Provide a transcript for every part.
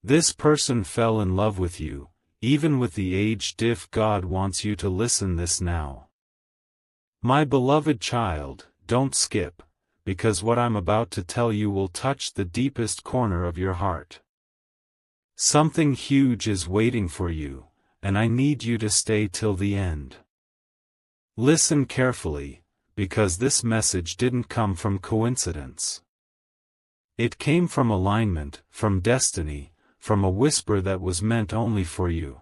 This person fell in love with you, even with the age Diff. God wants you to listen this now. My beloved child, don't skip, because what I'm about to tell you will touch the deepest corner of your heart. Something huge is waiting for you, and I need you to stay till the end. Listen carefully, because this message didn't come from coincidence. It came from alignment, from destiny, from a whisper that was meant only for you.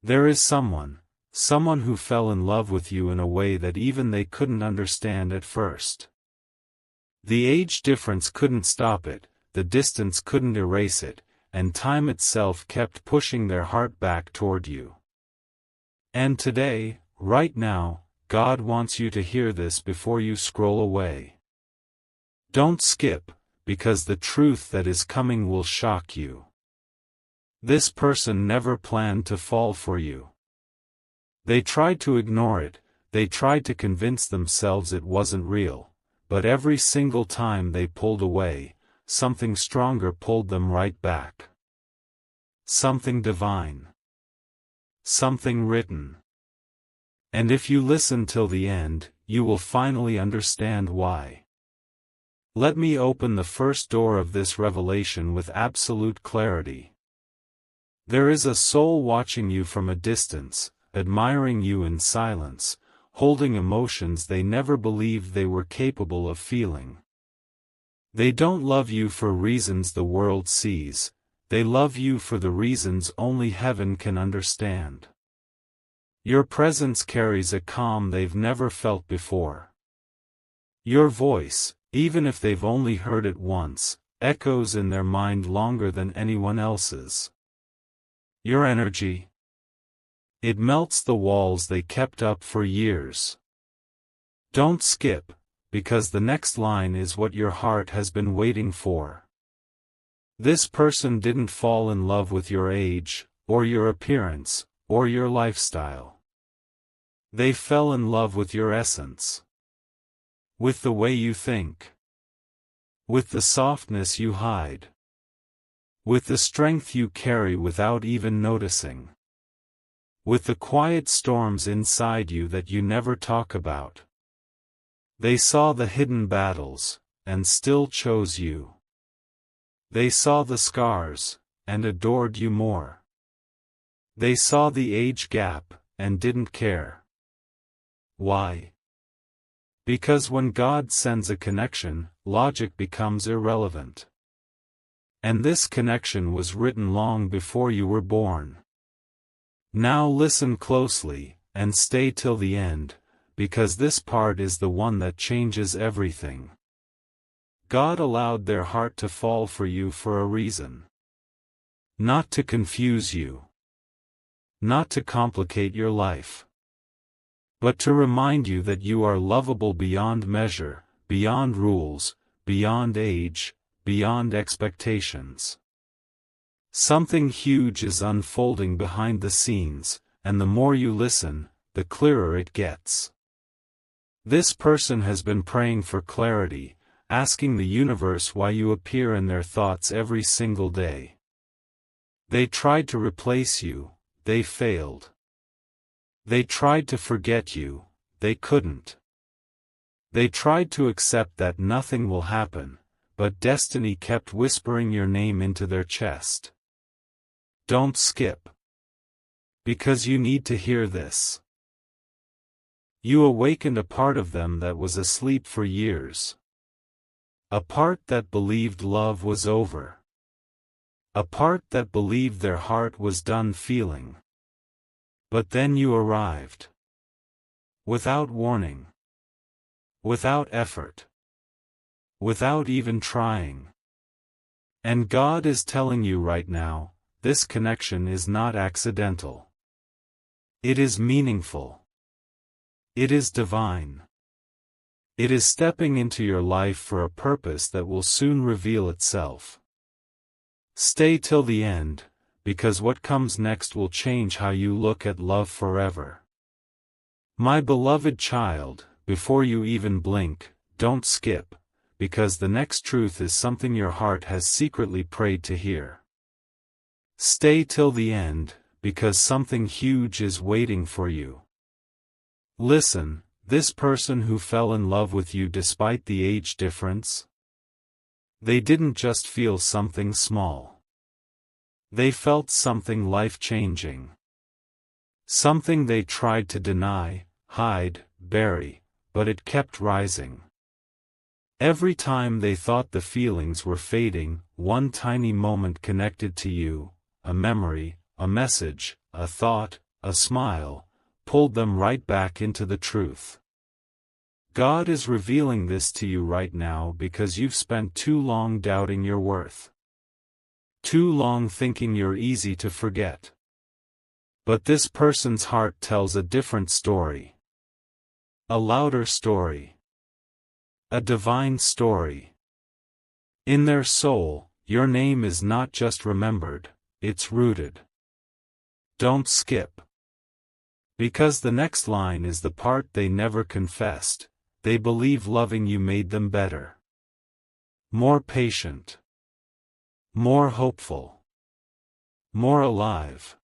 There is someone who fell in love with you in a way that even they couldn't understand at first. The age difference couldn't stop it, the distance couldn't erase it, and time itself kept pushing their heart back toward you. And today, right now, God wants you to hear this before you scroll away. Don't skip, because the truth that is coming will shock you. This person never planned to fall for you. They tried to ignore it, they tried to convince themselves it wasn't real, but every single time they pulled away, something stronger pulled them right back. Something divine. Something written. And if you listen till the end, you will finally understand why. Let me open the first door of this revelation with absolute clarity. There is a soul watching you from a distance, admiring you in silence, holding emotions they never believed they were capable of feeling. They don't love you for reasons the world sees, they love you for the reasons only heaven can understand. Your presence carries a calm they've never felt before. Your voice, even if they've only heard it once, echoes in their mind longer than anyone else's. Your energy. It melts the walls they kept up for years. Don't skip, because the next line is what your heart has been waiting for. This person didn't fall in love with your age, or your appearance, or your lifestyle. They fell in love with your essence. With the way you think. With the softness you hide. With the strength you carry without even noticing. With the quiet storms inside you that you never talk about. They saw the hidden battles, and still chose you. They saw the scars, and adored you more. They saw the age gap, and didn't care. Why? Because when God sends a connection, logic becomes irrelevant. And this connection was written long before you were born. Now listen closely, and stay till the end, because this part is the one that changes everything. God allowed their heart to fall for you for a reason. Not to confuse you. Not to complicate your life. But to remind you that you are lovable beyond measure, beyond rules, beyond age, beyond expectations. Something huge is unfolding behind the scenes, and the more you listen, the clearer it gets. This person has been praying for clarity, asking the universe why you appear in their thoughts every single day. They tried to replace you, they failed. They tried to forget you, they couldn't. They tried to accept that nothing will happen, but destiny kept whispering your name into their chest. Don't skip. Because you need to hear this. You awakened a part of them that was asleep for years. A part that believed love was over. A part that believed their heart was done feeling. But then you arrived. Without warning. Without effort. Without even trying. And God is telling you right now, this connection is not accidental. It is meaningful. It is divine. It is stepping into your life for a purpose that will soon reveal itself. Stay till the end, because what comes next will change how you look at love forever. My beloved child, before you even blink, don't skip, because the next truth is something your heart has secretly prayed to hear. Stay till the end, because something huge is waiting for you. Listen, this person who fell in love with you despite the age difference, they didn't just feel something small. They felt something life-changing. Something they tried to deny, hide, bury, but it kept rising. Every time they thought the feelings were fading, one tiny moment connected to you, a memory, a message, a thought, a smile, pulled them right back into the truth. God is revealing this to you right now because you've spent too long doubting your worth. Too long thinking you're easy to forget. But this person's heart tells a different story. A louder story. A divine story. In their soul, your name is not just remembered, it's rooted. Don't skip. Because the next line is the part they never confessed. They believe loving you made them better. More patient. More hopeful. More alive.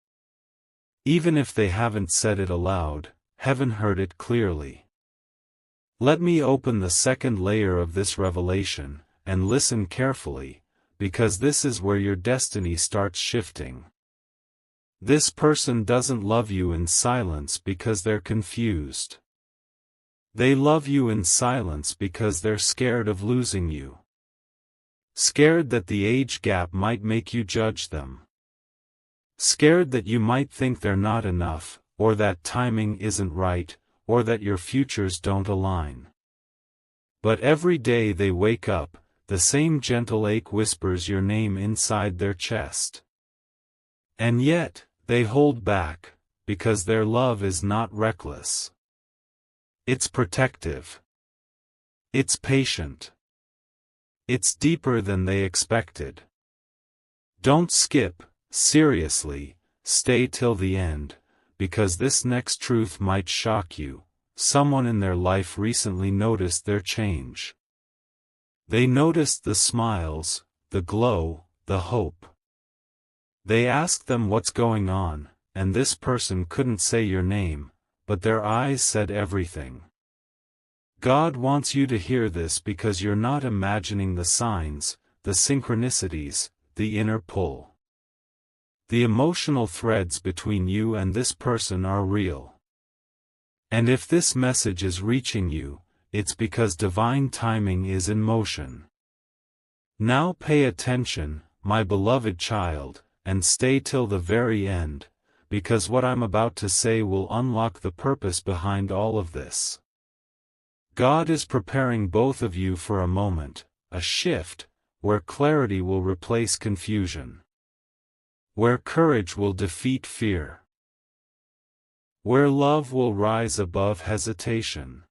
Even if they haven't said it aloud, heaven heard it clearly. Let me open the second layer of this revelation, and listen carefully, because this is where your destiny starts shifting. This person doesn't love you in silence because they're confused. They love you in silence because they're scared of losing you. Scared that the age gap might make you judge them. Scared that you might think they're not enough, or that timing isn't right, or that your futures don't align. But every day they wake up, the same gentle ache whispers your name inside their chest. And yet, they hold back, because their love is not reckless. It's protective. It's patient. It's deeper than they expected. Don't skip, seriously, stay till the end, because this next truth might shock you. Someone in their life recently noticed their change. They noticed the smiles, the glow, the hope. They asked them what's going on, and this person couldn't say your name, but their eyes said everything. God wants you to hear this because you're not imagining the signs, the synchronicities, the inner pull. The emotional threads between you and this person are real. And if this message is reaching you, it's because divine timing is in motion. Now pay attention, my beloved child, and stay till the very end, because what I'm about to say will unlock the purpose behind all of this. God is preparing both of you for a moment, a shift, where clarity will replace confusion. Where courage will defeat fear. Where love will rise above hesitation.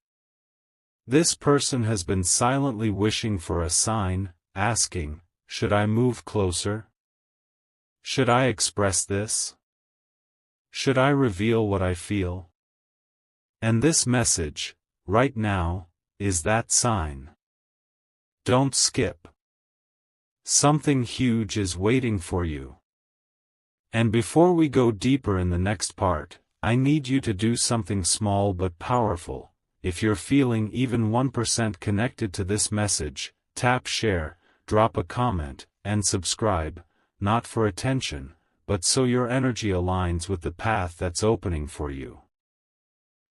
This person has been silently wishing for a sign, asking, should I move closer? Should I express this? Should I reveal what I feel? And this message, right now, is that sign. Don't skip. Something huge is waiting for you. And before we go deeper in the next part, I need you to do something small but powerful. If you're feeling even 1% connected to this message, tap share, drop a comment, and subscribe, not for attention, but so your energy aligns with the path that's opening for you.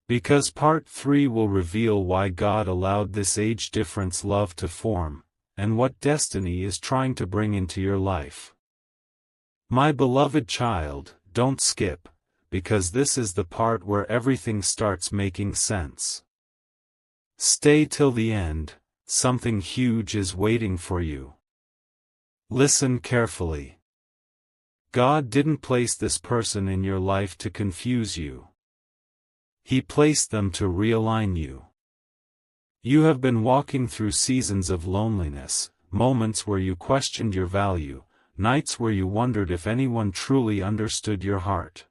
Because part 3 will reveal why God allowed this age difference love to form, and what destiny is trying to bring into your life. My beloved child, don't skip, because this is the part where everything starts making sense. Stay till the end, something huge is waiting for you. Listen carefully. God didn't place this person in your life to confuse you. He placed them to realign you. You have been walking through seasons of loneliness, moments where you questioned your value, nights where you wondered if anyone truly understood your heart.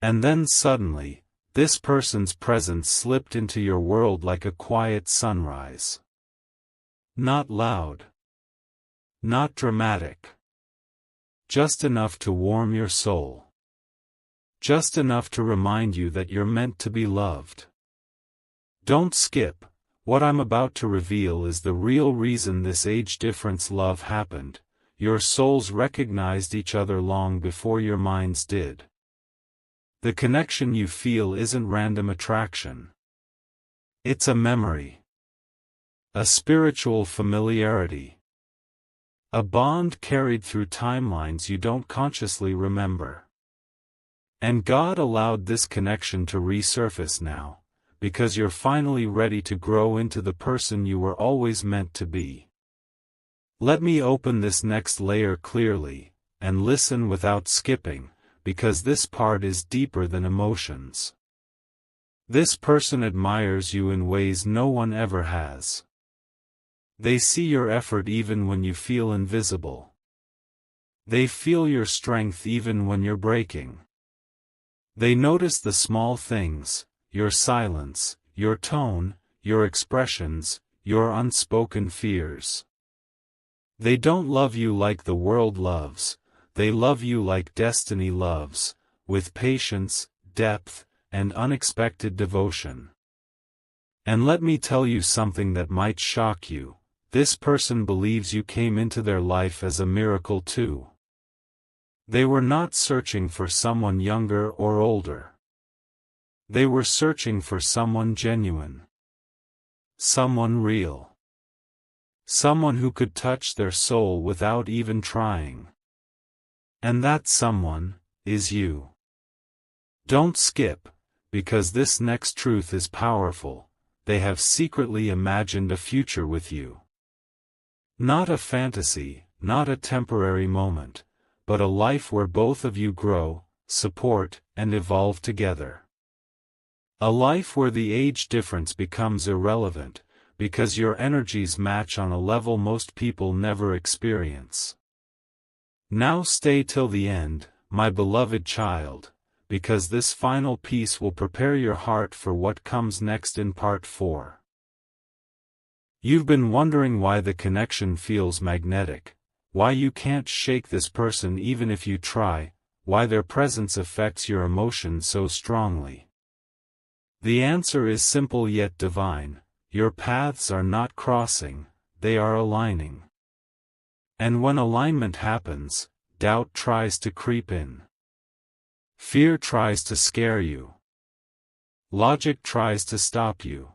And then suddenly, this person's presence slipped into your world like a quiet sunrise. Not loud. Not dramatic. just enough to warm your soul. Just enough to remind you that you're meant to be loved. Don't skip. What I'm about to reveal is the real reason this age difference love happened. Your souls recognized each other long before your minds did. The connection you feel isn't random attraction. It's a memory. A spiritual familiarity. A bond carried through timelines you don't consciously remember. And God allowed this connection to resurface now, because you're finally ready to grow into the person you were always meant to be. Let me open this next layer clearly, and listen without skipping, because this part is deeper than emotions. This person admires you in ways no one ever has. They see your effort even when you feel invisible. They feel your strength even when you're breaking. They notice the small things, your silence, your tone, your expressions, your unspoken fears. They don't love you like the world loves, they love you like destiny loves, with patience, depth, and unexpected devotion. And let me tell you something that might shock you. This person believes you came into their life as a miracle too. They were not searching for someone younger or older. They were searching for someone genuine. Someone real. Someone who could touch their soul without even trying. And that someone is you. Don't skip, because this next truth is powerful. They have secretly imagined a future with you. Not a fantasy, not a temporary moment, but a life where both of you grow, support, and evolve together. A life where the age difference becomes irrelevant, because your energies match on a level most people never experience. Now stay till the end, my beloved child, because this final piece will prepare your heart for what comes next in part 4. You've been wondering why the connection feels magnetic, why you can't shake this person even if you try, why their presence affects your emotions so strongly. The answer is simple yet divine. Your paths are not crossing, they are aligning. And when alignment happens, doubt tries to creep in. Fear tries to scare you. Logic tries to stop you.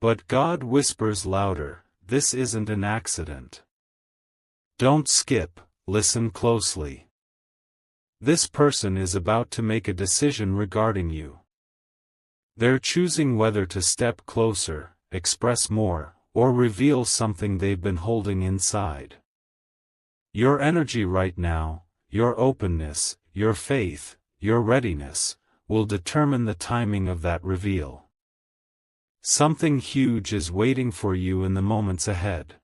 But God whispers louder, this isn't an accident. Don't skip, listen closely. This person is about to make a decision regarding you. They're choosing whether to step closer, express more, or reveal something they've been holding inside. Your energy right now, your openness, your faith, your readiness, will determine the timing of that reveal. Something huge is waiting for you in the moments ahead.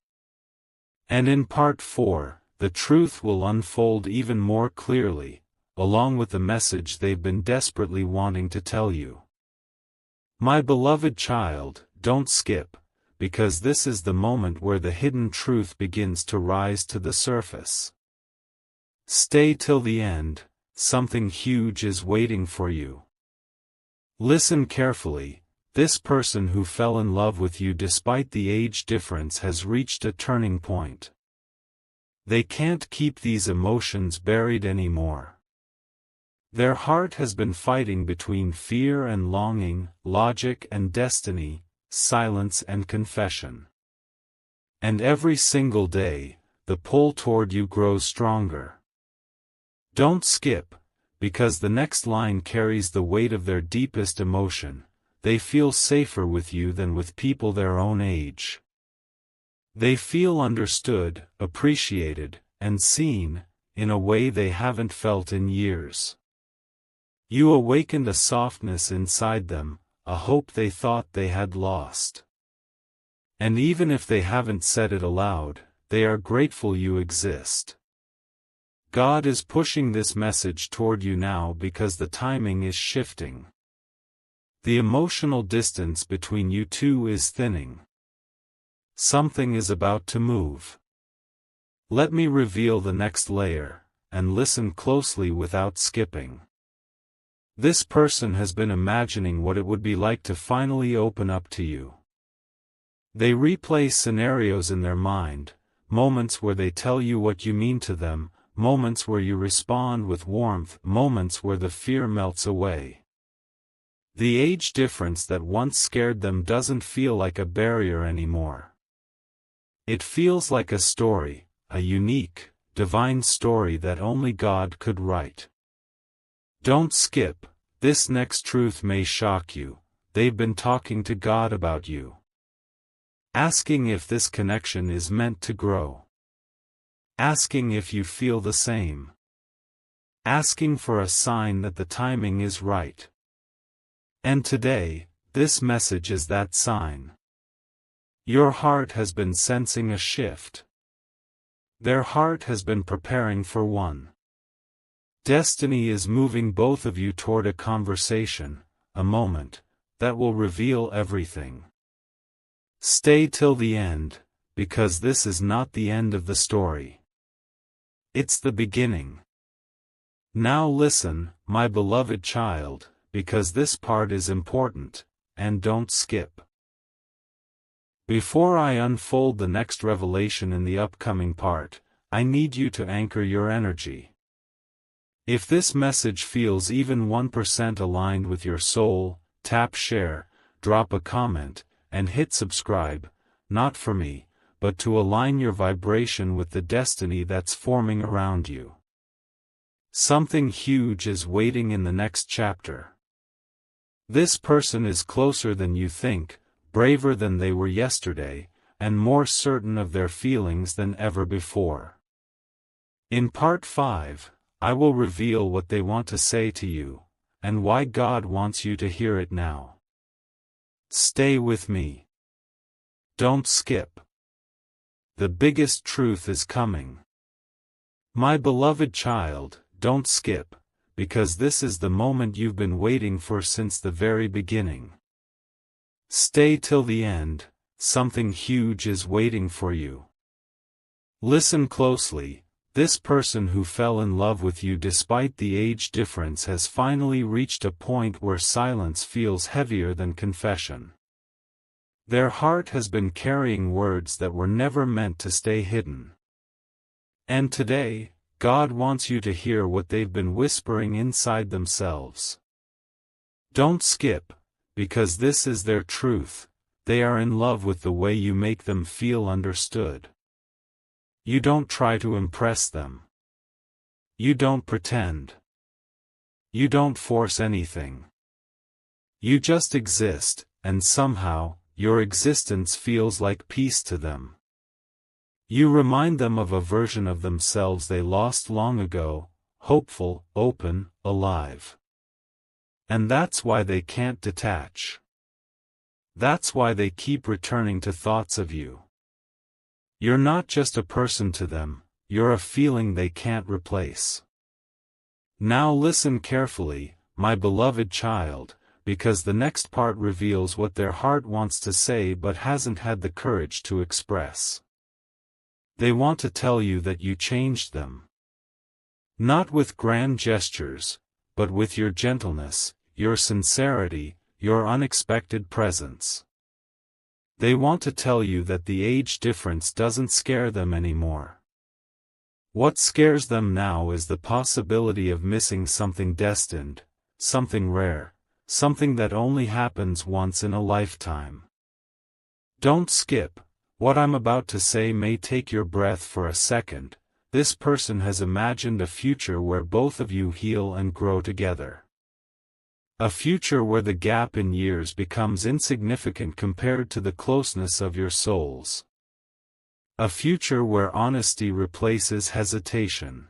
And in part 4, the truth will unfold even more clearly, along with the message they've been desperately wanting to tell you. My beloved child, don't skip, because this is the moment where the hidden truth begins to rise to the surface. Stay till the end, something huge is waiting for you. Listen carefully, this person who fell in love with you despite the age difference has reached a turning point. They can't keep these emotions buried anymore. Their heart has been fighting between fear and longing, logic and destiny, silence and confession. And every single day, the pull toward you grows stronger. Don't skip, because the next line carries the weight of their deepest emotion. They feel safer with you than with people their own age. They feel understood, appreciated, and seen, in a way they haven't felt in years. You awakened a softness inside them, a hope they thought they had lost. And even if they haven't said it aloud, they are grateful you exist. God is pushing this message toward you now because the timing is shifting. The emotional distance between you two is thinning. Something is about to move. Let me reveal the next layer, and listen closely without skipping. This person has been imagining what it would be like to finally open up to you. They replay scenarios in their mind, moments where they tell you what you mean to them, moments where you respond with warmth, moments where the fear melts away. The age difference that once scared them doesn't feel like a barrier anymore. It feels like a story, a unique, divine story that only God could write. Don't skip, this next truth may shock you. They've been talking to God about you, asking if this connection is meant to grow, asking if you feel the same, asking for a sign that the timing is right. And today, this message is that sign. Your heart has been sensing a shift. Their heart has been preparing for one. Destiny is moving both of you toward a conversation, a moment, that will reveal everything. Stay till the end, because this is not the end of the story. It's the beginning. Now listen, my beloved child, because this part is important, and don't skip. Before I unfold the next revelation in the upcoming part, I need you to anchor your energy. If this message feels even 1% aligned with your soul, tap share, drop a comment, and hit subscribe, not for me, but to align your vibration with the destiny that's forming around you. Something huge is waiting in the next chapter. This person is closer than you think, braver than they were yesterday, and more certain of their feelings than ever before. In part 5, I will reveal what they want to say to you, and why God wants you to hear it now. Stay with me. Don't skip. The biggest truth is coming. My beloved child, don't skip, because this is the moment you've been waiting for since the very beginning. Stay till the end, something huge is waiting for you. Listen closely. This person who fell in love with you despite the age difference has finally reached a point where silence feels heavier than confession. Their heart has been carrying words that were never meant to stay hidden. And today, God wants you to hear what they've been whispering inside themselves. Don't skip, because this is their truth. They are in love with the way you make them feel understood. You don't try to impress them. You don't pretend. You don't force anything. You just exist, and somehow, your existence feels like peace to them. You remind them of a version of themselves they lost long ago, hopeful, open, alive. And that's why they can't detach. That's why they keep returning to thoughts of you. You're not just a person to them, you're a feeling they can't replace. Now listen carefully, my beloved child, because the next part reveals what their heart wants to say but hasn't had the courage to express. They want to tell you that you changed them. Not with grand gestures, but with your gentleness, your sincerity, your unexpected presence. They want to tell you that the age difference doesn't scare them anymore. What scares them now is the possibility of missing something destined, something rare, something that only happens once in a lifetime. Don't skip. What I'm about to say may take your breath for a second. This person has imagined a future where both of you heal and grow together. A future where the gap in years becomes insignificant compared to the closeness of your souls. A future where honesty replaces hesitation.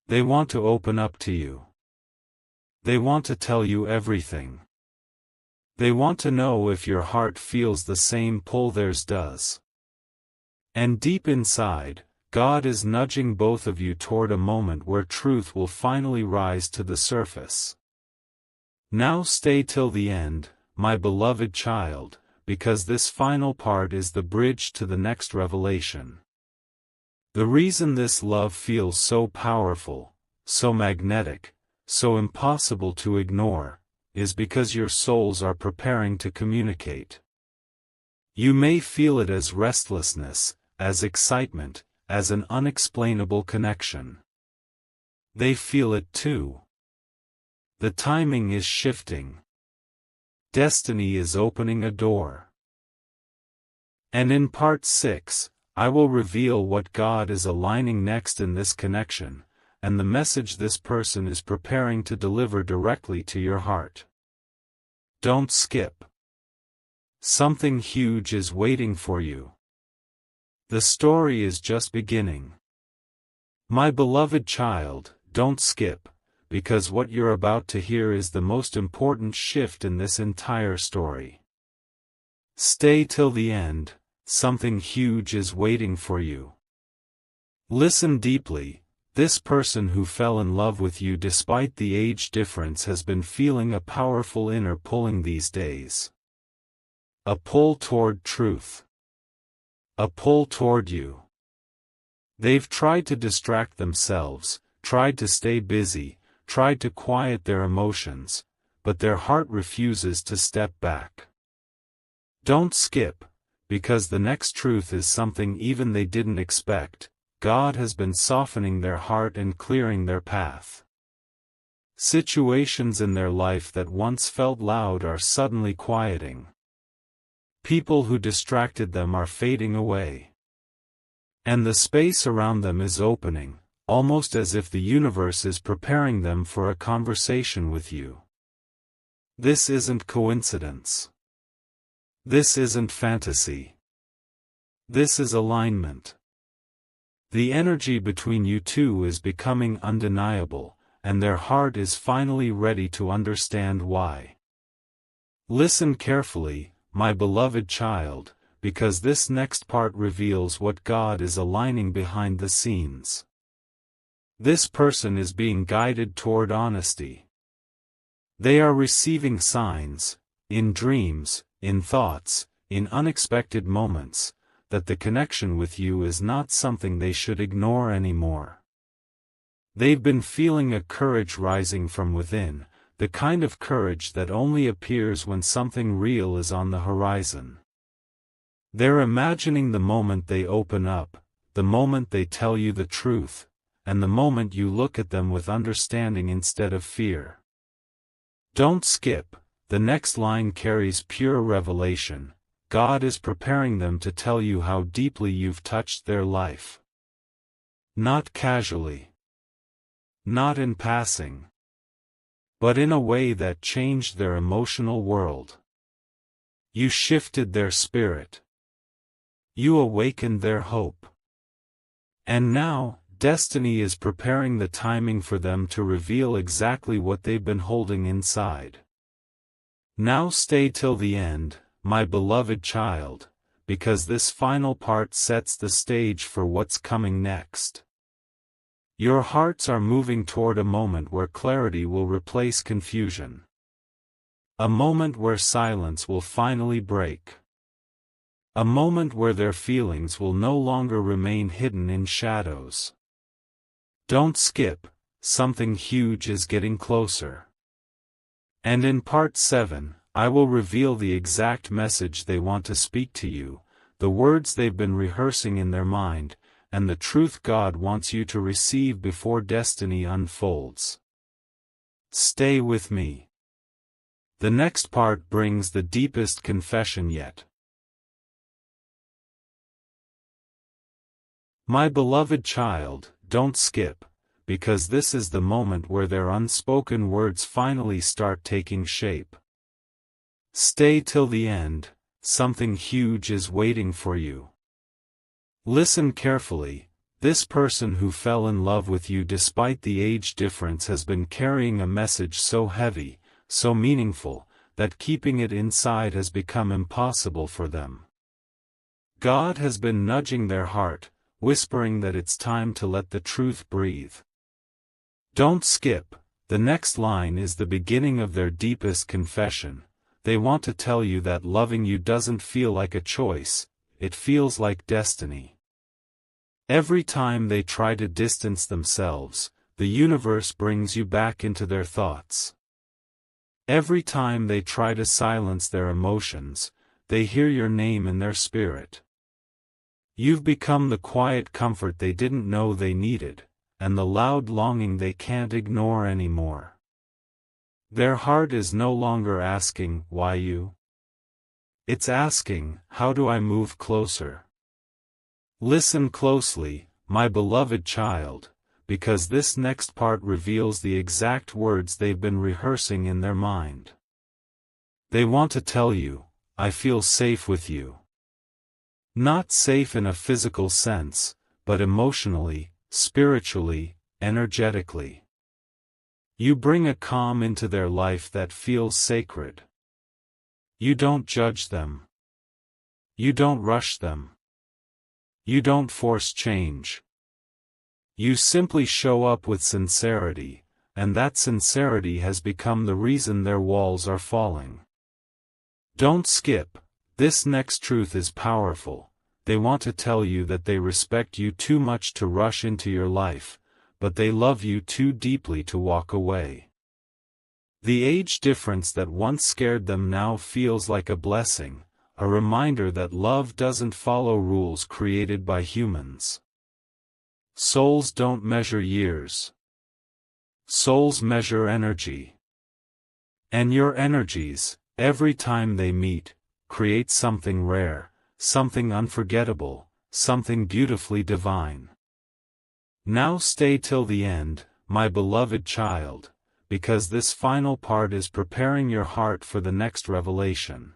They want to open up to you. They want to tell you everything. They want to know if your heart feels the same pull theirs does. And deep inside, God is nudging both of you toward a moment where truth will finally rise to the surface. Now stay till the end, my beloved child, because this final part is the bridge to the next revelation. The reason this love feels so powerful, so magnetic, so impossible to ignore, is because your souls are preparing to communicate. You may feel it as restlessness, as excitement, as an unexplainable connection. They feel it too. The timing is shifting. Destiny is opening a door. And in part 6, I will reveal what God is aligning next in this connection, and the message this person is preparing to deliver directly to your heart. Don't skip. Something huge is waiting for you. The story is just beginning. My beloved child, don't skip, because what you're about to hear is the most important shift in this entire story. Stay till the end, something huge is waiting for you. Listen deeply. This person who fell in love with you despite the age difference has been feeling a powerful inner pulling these days. A pull toward truth. A pull toward you. They've tried to distract themselves, tried to stay busy, tried to quiet their emotions, but their heart refuses to step back. Don't skip, because the next truth is something even they didn't expect. God has been softening their heart and clearing their path. Situations in their life that once felt loud are suddenly quieting. People who distracted them are fading away. And the space around them is opening, almost as if the universe is preparing them for a conversation with you. This isn't coincidence. This isn't fantasy. This is alignment. The energy between you two is becoming undeniable, and their heart is finally ready to understand why. Listen carefully, my beloved child, because this next part reveals what God is aligning behind the scenes. This person is being guided toward honesty. They are receiving signs, in dreams, in thoughts, in unexpected moments, that the connection with you is not something they should ignore anymore. They've been feeling a courage rising from within, the kind of courage that only appears when something real is on the horizon. They're imagining the moment they open up, the moment they tell you the truth, and the moment you look at them with understanding instead of fear. Don't skip, the next line carries pure revelation. God is preparing them to tell you how deeply you've touched their life. Not casually. Not in passing. But in a way that changed their emotional world. You shifted their spirit. You awakened their hope. And now, destiny is preparing the timing for them to reveal exactly what they've been holding inside. Now stay till the end, my beloved child, because this final part sets the stage for what's coming next. Your hearts are moving toward a moment where clarity will replace confusion. A moment where silence will finally break. A moment where their feelings will no longer remain hidden in shadows. Don't skip, something huge is getting closer. And in part 7, I will reveal the exact message they want to speak to you, the words they've been rehearsing in their mind, and the truth God wants you to receive before destiny unfolds. Stay with me. The next part brings the deepest confession yet. My beloved child, don't skip, because this is the moment where their unspoken words finally start taking shape. Stay till the end, something huge is waiting for you. Listen carefully, this person who fell in love with you despite the age difference has been carrying a message so heavy, so meaningful, that keeping it inside has become impossible for them. God has been nudging their heart, whispering that it's time to let the truth breathe. Don't skip, the next line is the beginning of their deepest confession. They want to tell you that loving you doesn't feel like a choice, it feels like destiny. Every time they try to distance themselves, the universe brings you back into their thoughts. Every time they try to silence their emotions, they hear your name in their spirit. You've become the quiet comfort they didn't know they needed, and the loud longing they can't ignore anymore. Their heart is no longer asking, "Why you?" It's asking, "How do I move closer?" Listen closely, my beloved child, because this next part reveals the exact words they've been rehearsing in their mind. They want to tell you, "I feel safe with you." Not safe in a physical sense, but emotionally, spiritually, energetically. You bring a calm into their life that feels sacred. You don't judge them. You don't rush them. You don't force change. You simply show up with sincerity, and that sincerity has become the reason their walls are falling. Don't skip, this next truth is powerful. They want to tell you that they respect you too much to rush into your life, but they love you too deeply to walk away. The age difference that once scared them now feels like a blessing, a reminder that love doesn't follow rules created by humans. Souls don't measure years. Souls measure energy. And your energies, every time they meet, create something rare, something unforgettable, something beautifully divine. Now stay till the end, my beloved child, because this final part is preparing your heart for the next revelation.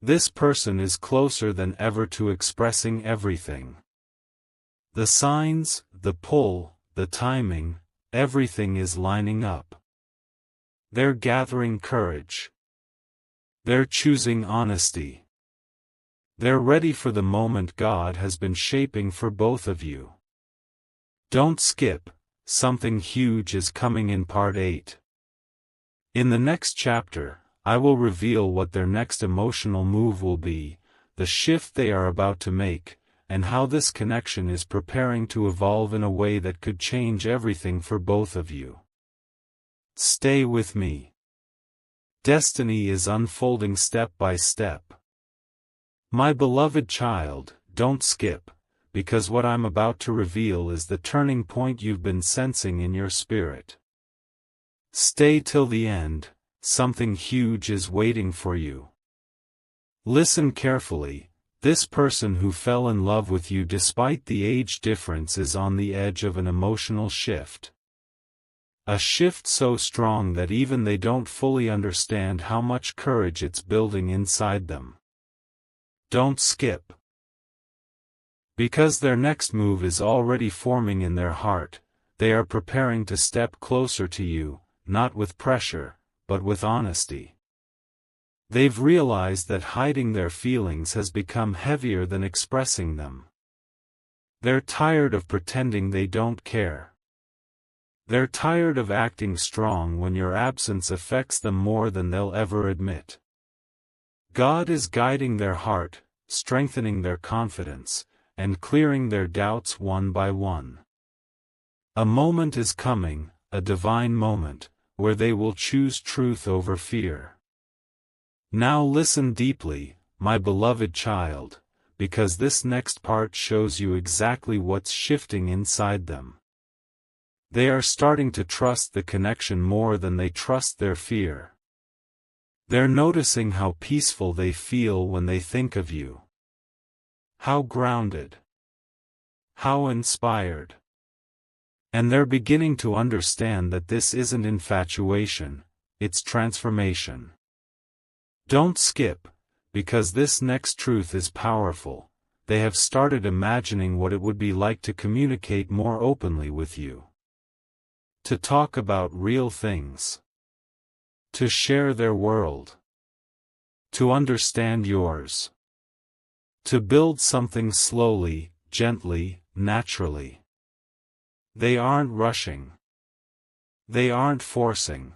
This person is closer than ever to expressing everything. The signs, the pull, the timing, everything is lining up. They're gathering courage. They're choosing honesty. They're ready for the moment God has been shaping for both of you. Don't skip, something huge is coming in part 8. In the next chapter, I will reveal what their next emotional move will be, the shift they are about to make, and how this connection is preparing to evolve in a way that could change everything for both of you. Stay with me. Destiny is unfolding step by step. My beloved child, don't skip, because what I'm about to reveal is the turning point you've been sensing in your spirit. Stay till the end, something huge is waiting for you. Listen carefully. This person who fell in love with you despite the age difference is on the edge of an emotional shift. A shift so strong that even they don't fully understand how much courage it's building inside them. Don't skip. Because their next move is already forming in their heart, they are preparing to step closer to you, not with pressure, but with honesty. They've realized that hiding their feelings has become heavier than expressing them. They're tired of pretending they don't care. They're tired of acting strong when your absence affects them more than they'll ever admit. God is guiding their heart, strengthening their confidence, and clearing their doubts one by one. A moment is coming, a divine moment, where they will choose truth over fear. Now listen deeply, my beloved child, because this next part shows you exactly what's shifting inside them. They are starting to trust the connection more than they trust their fear. They're noticing how peaceful they feel when they think of you. How grounded. How inspired. And they're beginning to understand that this isn't infatuation, it's transformation. Don't skip, because this next truth is powerful. They have started imagining what it would be like to communicate more openly with you. To talk about real things. To share their world. To understand yours. To build something slowly, gently, naturally. They aren't rushing. They aren't forcing.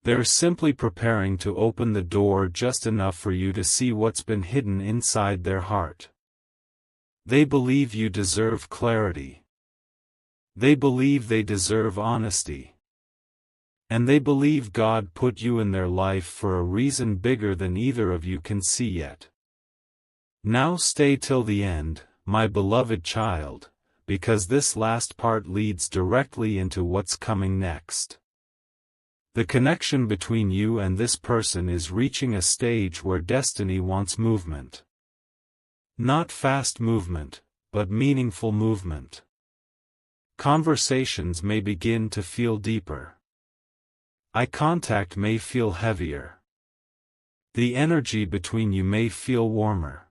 They're simply preparing to open the door just enough for you to see what's been hidden inside their heart. They believe you deserve clarity. They believe they deserve honesty. And they believe God put you in their life for a reason bigger than either of you can see yet. Now stay till the end, my beloved child, because this last part leads directly into what's coming next. The connection between you and this person is reaching a stage where destiny wants movement. Not fast movement, but meaningful movement. Conversations may begin to feel deeper. Eye contact may feel heavier. The energy between you may feel warmer.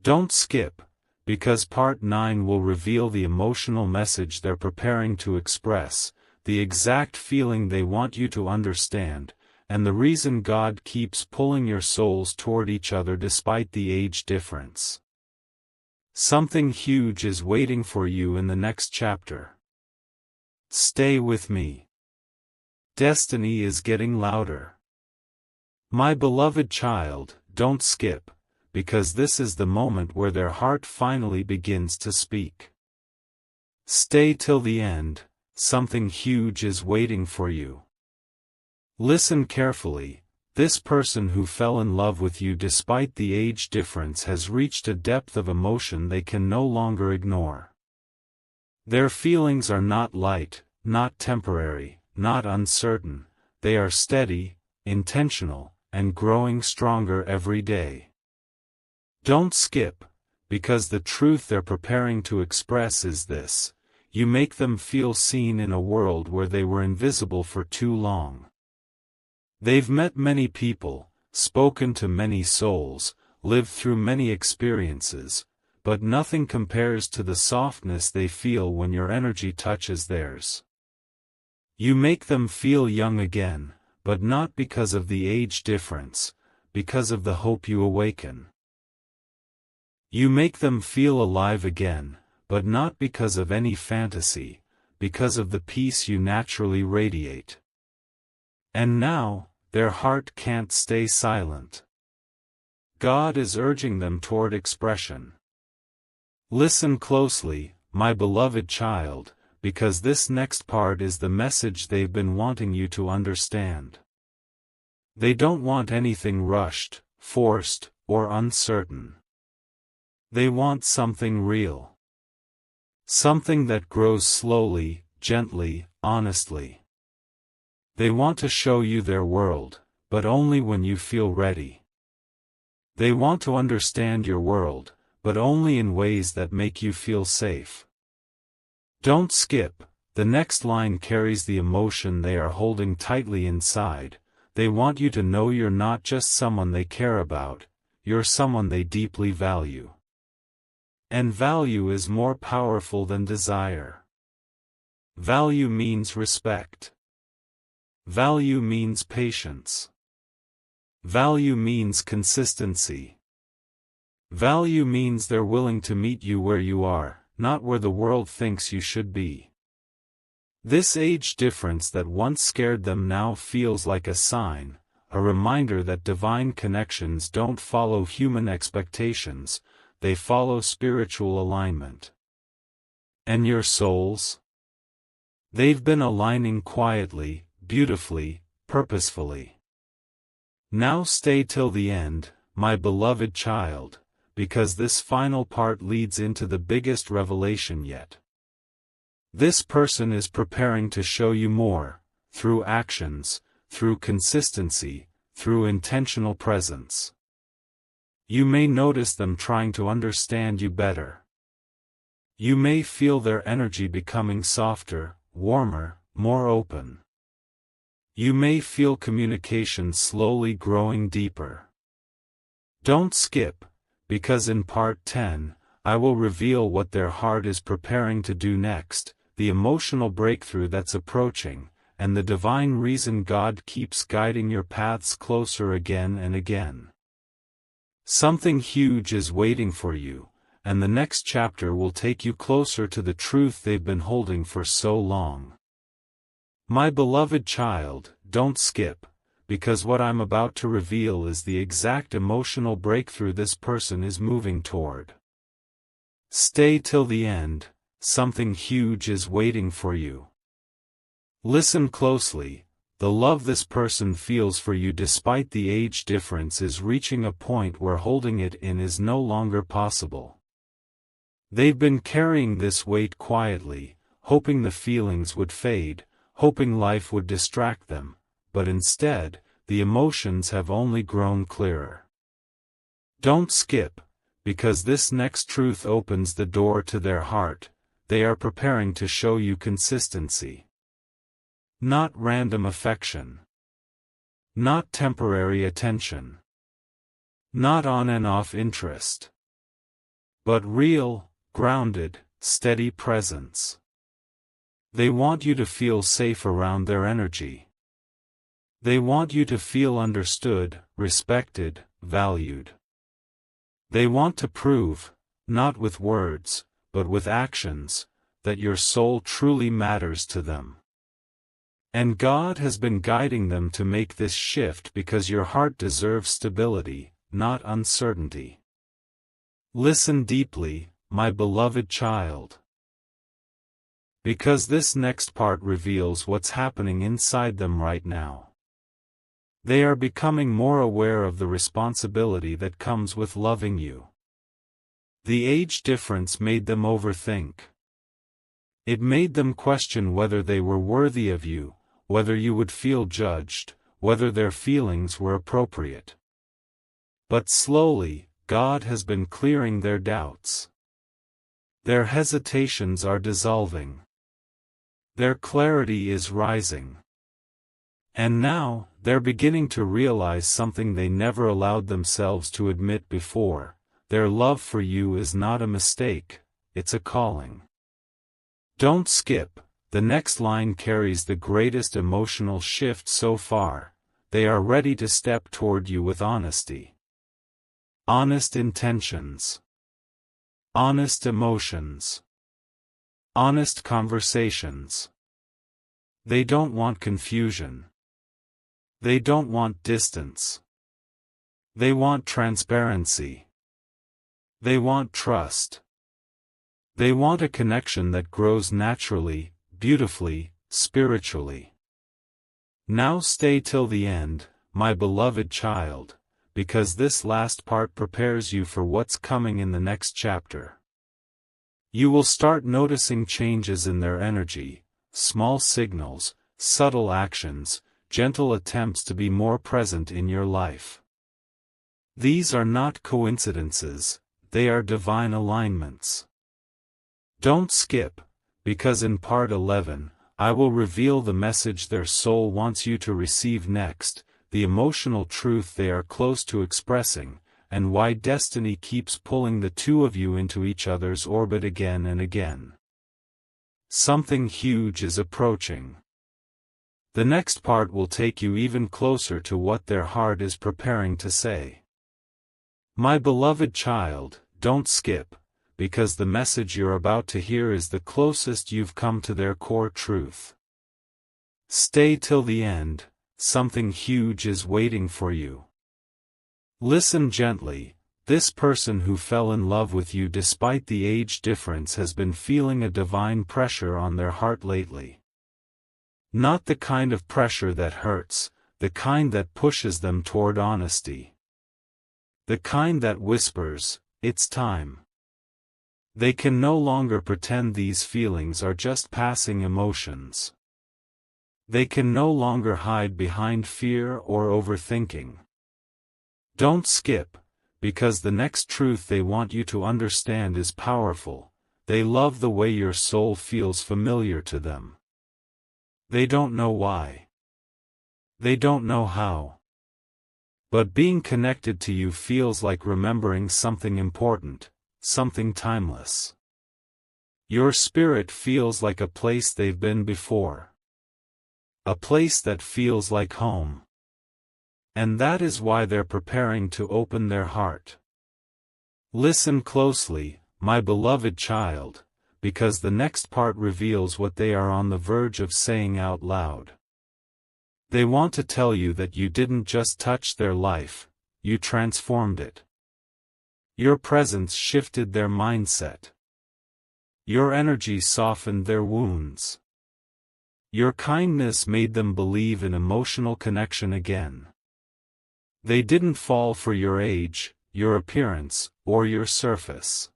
Don't skip, because part 9 will reveal the emotional message they're preparing to express, the exact feeling they want you to understand, and the reason God keeps pulling your souls toward each other despite the age difference. Something huge is waiting for you in the next chapter. Stay with me. Destiny is getting louder. My beloved child, don't skip, because this is the moment where their heart finally begins to speak. Stay till the end. Something huge is waiting for you. Listen carefully, this person who fell in love with you despite the age difference has reached a depth of emotion they can no longer ignore. Their feelings are not light, not temporary, not uncertain, they are steady, intentional, and growing stronger every day. Don't skip, because the truth they're preparing to express is this. You make them feel seen in a world where they were invisible for too long. They've met many people, spoken to many souls, lived through many experiences, but nothing compares to the softness they feel when your energy touches theirs. You make them feel young again, but not because of the age difference, because of the hope you awaken. You make them feel alive again, but not because of any fantasy, because of the peace you naturally radiate. And now, their heart can't stay silent. God is urging them toward expression. Listen closely, my beloved child, because this next part is the message they've been wanting you to understand. They don't want anything rushed, forced, or uncertain. They want something real. Something that grows slowly, gently, honestly. They want to show you their world, but only when you feel ready. They want to understand your world, but only in ways that make you feel safe. Don't skip, the next line carries the emotion they are holding tightly inside. They want you to know you're not just someone they care about, you're someone they deeply value. And value is more powerful than desire. Value means respect. Value means patience. Value means consistency. Value means they're willing to meet you where you are, not where the world thinks you should be. This age difference that once scared them now feels like a sign, a reminder that divine connections don't follow human expectations, they follow spiritual alignment. And your souls? They've been aligning quietly, beautifully, purposefully. Now stay till the end, my beloved child, because this final part leads into the biggest revelation yet. This person is preparing to show you more, through actions, through consistency, through intentional presence. You may notice them trying to understand you better. You may feel their energy becoming softer, warmer, more open. You may feel communication slowly growing deeper. Don't skip, because in part 10, I will reveal what their heart is preparing to do next, the emotional breakthrough that's approaching, and the divine reason God keeps guiding your paths closer again and again. Something huge is waiting for you, and the next chapter will take you closer to the truth they've been holding for so long. My beloved child, don't skip, because what I'm about to reveal is the exact emotional breakthrough this person is moving toward. Stay till the end, something huge is waiting for you. Listen closely, the love this person feels for you despite the age difference is reaching a point where holding it in is no longer possible. They've been carrying this weight quietly, hoping the feelings would fade, hoping life would distract them, but instead, the emotions have only grown clearer. Don't skip, because this next truth opens the door to their heart. They are preparing to show you consistency. Not random affection. Not temporary attention. Not on and off interest. But real, grounded, steady presence. They want you to feel safe around their energy. They want you to feel understood, respected, valued. They want to prove, not with words, but with actions, that your soul truly matters to them. And God has been guiding them to make this shift because your heart deserves stability, not uncertainty. Listen deeply, my beloved child. Because this next part reveals what's happening inside them right now. They are becoming more aware of the responsibility that comes with loving you. The age difference made them overthink. It made them question whether they were worthy of you, whether you would feel judged, whether their feelings were appropriate. But slowly, God has been clearing their doubts. Their hesitations are dissolving. Their clarity is rising. And now, they're beginning to realize something they never allowed themselves to admit before. Their love for you is not a mistake, it's a calling. Don't skip, the next line carries the greatest emotional shift so far. They are ready to step toward you with honesty. Honest intentions. Honest emotions. Honest conversations. They don't want confusion. They don't want distance. They want transparency. They want trust. They want a connection that grows naturally, beautifully, spiritually. Now stay till the end, my beloved child, because this last part prepares you for what's coming in the next chapter. You will start noticing changes in their energy, small signals, subtle actions, gentle attempts to be more present in your life. These are not coincidences, they are divine alignments. Don't skip, because in part 11, I will reveal the message their soul wants you to receive next, the emotional truth they are close to expressing, and why destiny keeps pulling the two of you into each other's orbit again and again. Something huge is approaching. The next part will take you even closer to what their heart is preparing to say. My beloved child, don't skip, because the message you're about to hear is the closest you've come to their core truth. Stay till the end, something huge is waiting for you. Listen gently, this person who fell in love with you despite the age difference has been feeling a divine pressure on their heart lately. Not the kind of pressure that hurts, the kind that pushes them toward honesty. The kind that whispers, it's time. They can no longer pretend these feelings are just passing emotions. They can no longer hide behind fear or overthinking. Don't skip, because the next truth they want you to understand is powerful. They love the way your soul feels familiar to them. They don't know why. They don't know how. But being connected to you feels like remembering something important, something timeless. Your spirit feels like a place they've been before. A place that feels like home. And that is why they're preparing to open their heart. Listen closely, my beloved child, because the next part reveals what they are on the verge of saying out loud. They want to tell you that you didn't just touch their life, you transformed it. Your presence shifted their mindset. Your energy softened their wounds. Your kindness made them believe in emotional connection again. They didn't fall for your age, your appearance, or your surface.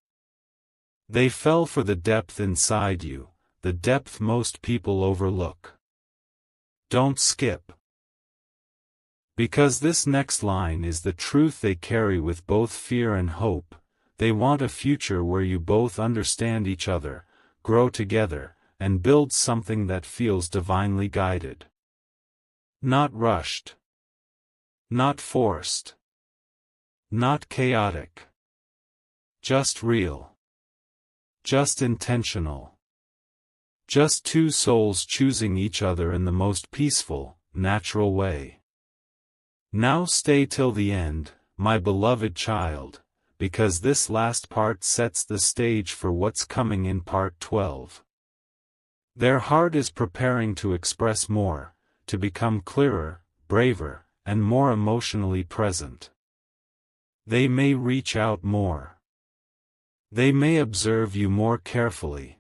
They fell for the depth inside you, the depth most people overlook. Don't skip. Because this next line is the truth they carry with both fear and hope. They want a future where you both understand each other, grow together, and build something that feels divinely guided. Not rushed. Not forced. Not chaotic. Just real. Just intentional. Just two souls choosing each other in the most peaceful, natural way. Now stay till the end, my beloved child, because this last part sets the stage for what's coming in part 12. Their heart is preparing to express more, to become clearer, braver, and more emotionally present. They may reach out more. They may observe you more carefully.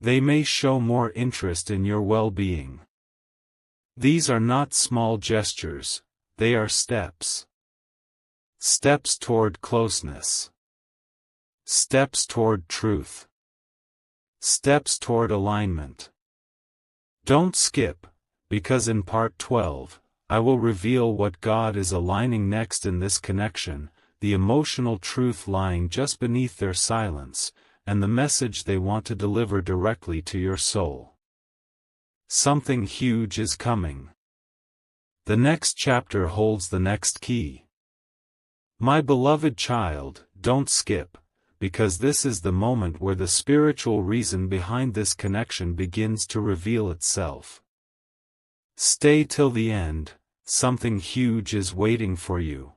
They may show more interest in your well-being. These are not small gestures, they are steps. Steps toward closeness. Steps toward truth. Steps toward alignment. Don't skip, because in part 12, I will reveal what God is aligning next in this connection, the emotional truth lying just beneath their silence, and the message they want to deliver directly to your soul. Something huge is coming. The next chapter holds the next key. My beloved child, don't skip, because this is the moment where the spiritual reason behind this connection begins to reveal itself. Stay till the end, something huge is waiting for you.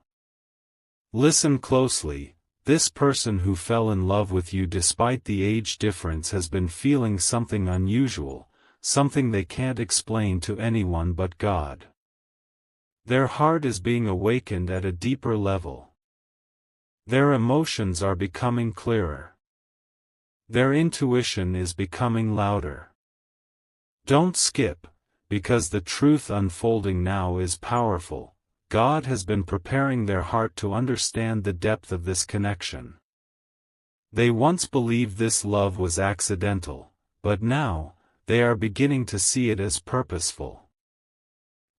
Listen closely, this person who fell in love with you despite the age difference has been feeling something unusual, something they can't explain to anyone but God. Their heart is being awakened at a deeper level. Their emotions are becoming clearer. Their intuition is becoming louder. Don't skip, because the truth unfolding now is powerful. God has been preparing their heart to understand the depth of this connection. They once believed this love was accidental, but now, they are beginning to see it as purposeful.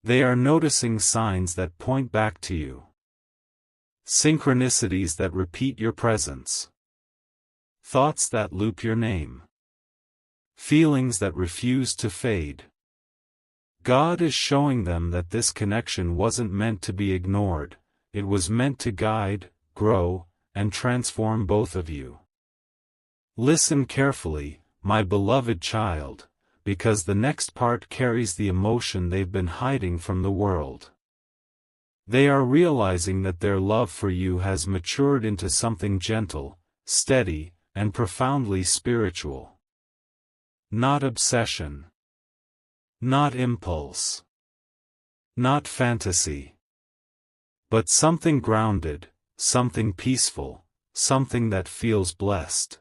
They are noticing signs that point back to you. Synchronicities that repeat your presence. Thoughts that loop your name. Feelings that refuse to fade. God is showing them that this connection wasn't meant to be ignored, it was meant to guide, grow, and transform both of you. Listen carefully, my beloved child, because the next part carries the emotion they've been hiding from the world. They are realizing that their love for you has matured into something gentle, steady, and profoundly spiritual. Not obsession. Not impulse. Not fantasy. But something grounded, something peaceful, something that feels blessed.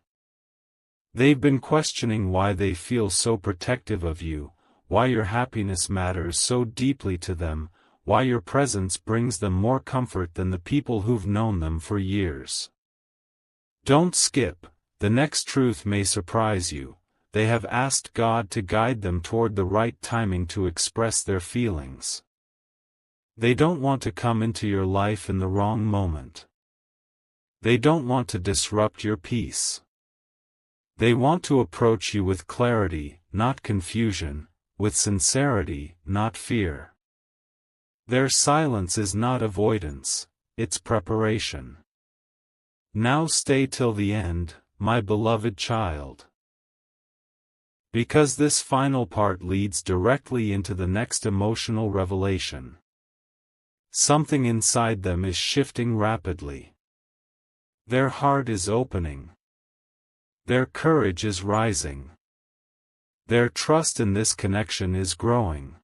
They've been questioning why they feel so protective of you, why your happiness matters so deeply to them, why your presence brings them more comfort than the people who've known them for years. Don't skip, the next truth may surprise you. They have asked God to guide them toward the right timing to express their feelings. They don't want to come into your life in the wrong moment. They don't want to disrupt your peace. They want to approach you with clarity, not confusion, with sincerity, not fear. Their silence is not avoidance, it's preparation. Now stay till the end, my beloved child. Because this final part leads directly into the next emotional revelation. Something inside them is shifting rapidly. Their heart is opening. Their courage is rising. Their trust in this connection is growing.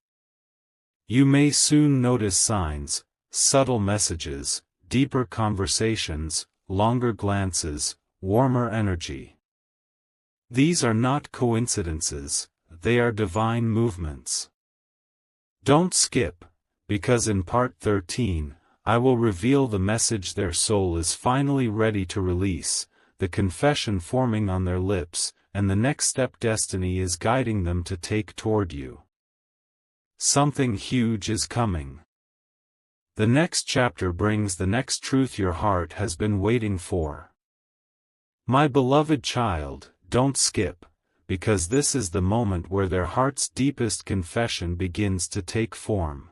You may soon notice signs, subtle messages, deeper conversations, longer glances, warmer energy. These are not coincidences, they are divine movements. Don't skip, because in part 13, I will reveal the message their soul is finally ready to release, the confession forming on their lips, and the next step destiny is guiding them to take toward you. Something huge is coming. The next chapter brings the next truth your heart has been waiting for. My beloved child, don't skip, because this is the moment where their heart's deepest confession begins to take form.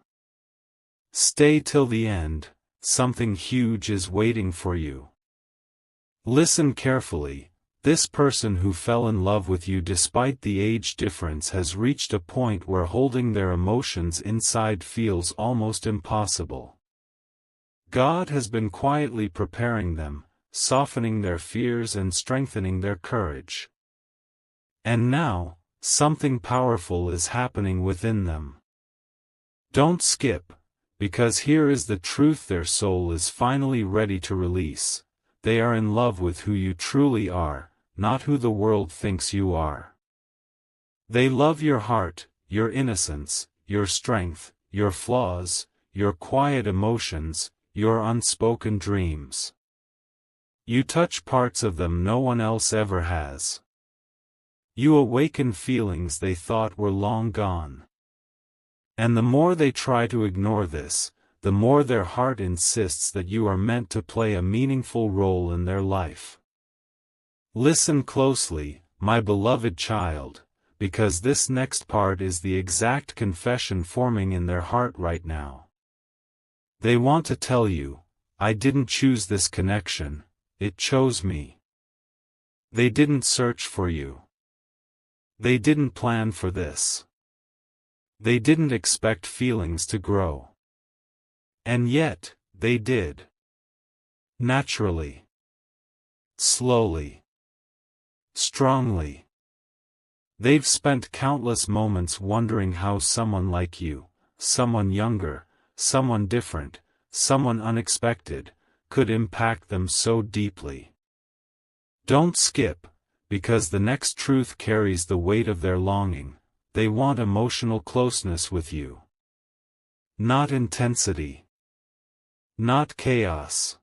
Stay till the end, something huge is waiting for you. Listen carefully, this person who fell in love with you despite the age difference has reached a point where holding their emotions inside feels almost impossible. God has been quietly preparing them, softening their fears and strengthening their courage. And now, something powerful is happening within them. Don't skip, because here is the truth their soul is finally ready to release. They are in love with who you truly are, not who the world thinks you are. They love your heart, your innocence, your strength, your flaws, your quiet emotions, your unspoken dreams. You touch parts of them no one else ever has. You awaken feelings they thought were long gone. And the more they try to ignore this, the more their heart insists that you are meant to play a meaningful role in their life. Listen closely, my beloved child, because this next part is the exact confession forming in their heart right now. They want to tell you, I didn't choose this connection, it chose me. They didn't search for you. They didn't plan for this. They didn't expect feelings to grow. And yet, they did. Naturally. Slowly. Strongly. They've spent countless moments wondering how someone like you, someone younger, someone different, someone unexpected, could impact them so deeply. Don't skip, because the next truth carries the weight of their longing. They want emotional closeness with you. Not intensity. Not chaos.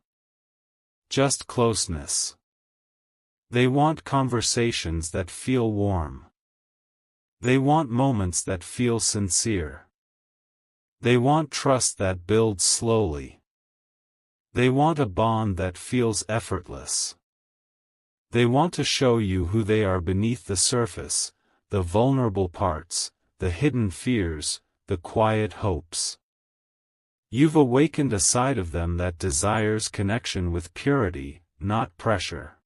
Just closeness. They want conversations that feel warm. They want moments that feel sincere. They want trust that builds slowly. They want a bond that feels effortless. They want to show you who they are beneath the surface, the vulnerable parts, the hidden fears, the quiet hopes. You've awakened a side of them that desires connection with purity, not pressure.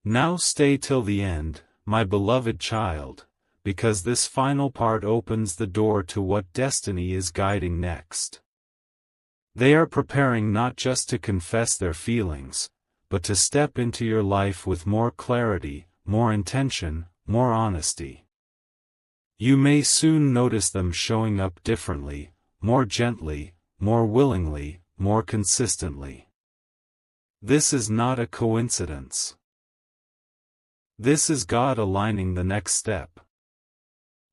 Now stay till the end, my beloved child, because this final part opens the door to what destiny is guiding next. They are preparing not just to confess their feelings, but to step into your life with more clarity, more intention, more honesty. You may soon notice them showing up differently, more gently, more willingly, more consistently. This is not a coincidence. This is God aligning the next step.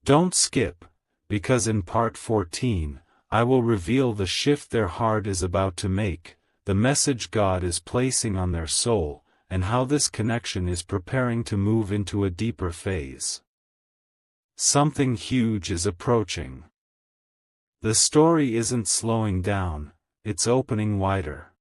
Don't skip, because in part 14, I will reveal the shift their heart is about to make, the message God is placing on their soul, and how this connection is preparing to move into a deeper phase. Something huge is approaching. The story isn't slowing down, it's opening wider.